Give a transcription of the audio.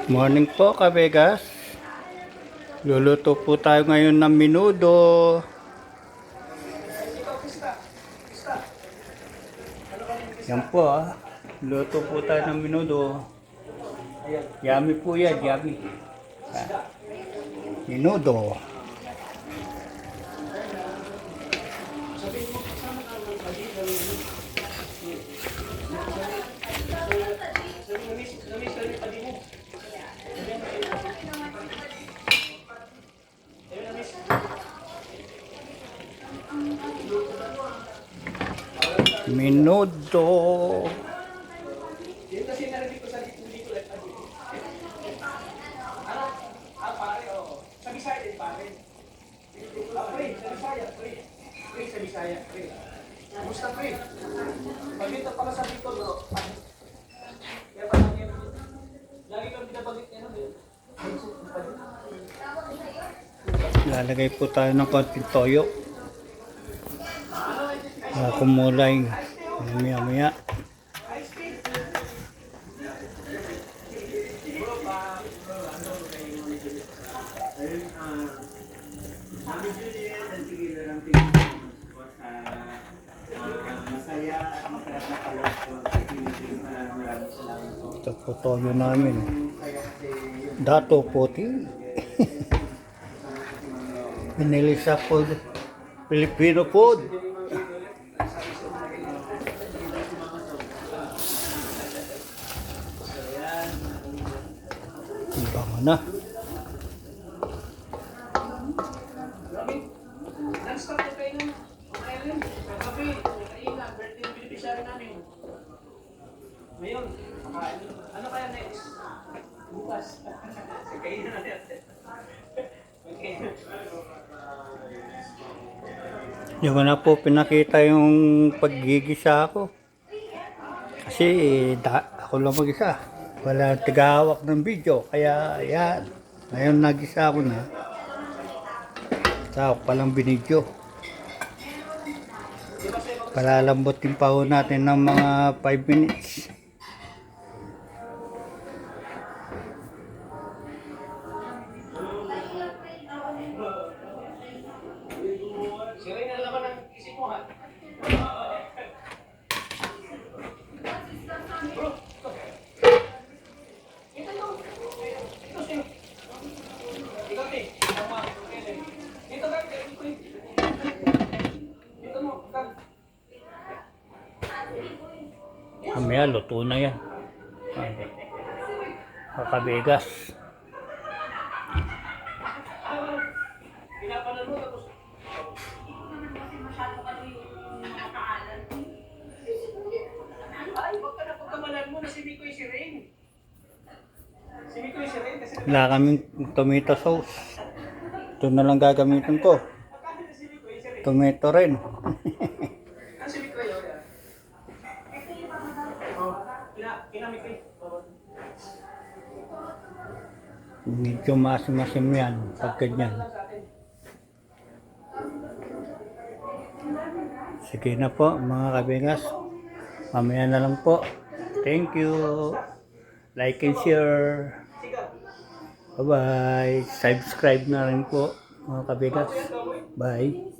Morning po, Kabegas. Luluto po tayo ngayon ng menudo. Yan po Luto po tayo ng menudo. Yummy po yan, yummy. Menudo. Menudo. Gusto pre. Pagkita pala sa dito, bro. Kaya pa lang yan. Lagi kang binabanggit niya, no? Lalagay po tayo ng konting toyo. Kumulay. Maya-maya. Ito po toyo namin. Dato puti. Pinili sa food. Filipino food. Bango na. Non-stop na kayo ng Ellen. Kagabi, kayo na, birthday ng beneficiary namin. Ngayon, ano kaya next? Bukas. Kayo na natin. Okay. Yung na po pinakita yung paggigisa ako. Kasi ako lang mag-isa. Wala tigawak ng video. Kaya yan. Ngayon nagisa ako na. Sa ako palang binidyo. Palalambutin pa ho natin ng mga 5 minutes. Sira na naman ang isip mo, ha? Bro, ito to. Ito sino? Ikaw, te. Tama. Dito ka, dito mo, kag. Mamaya luto na yan. Kabegas. Pinapanan mo, tapos ay, wag ka na pagkamalan mo na si Mikoy si Rain. Si Mikoy si Rain kasi Wala kaming tomato sauce. Ito na lang gagamitin ko. akala na si Mikoy si Rain. Tomato rin. Ah, si Mikoy, oh, yeah. Oh, Mikoy. Medyo masim-masim yan. Pag ganyan. Sige na po mga kabegas. Mamaya na lang po. Thank you. Like and share. Bye-bye. Subscribe na rin po mga kabegas. Bye.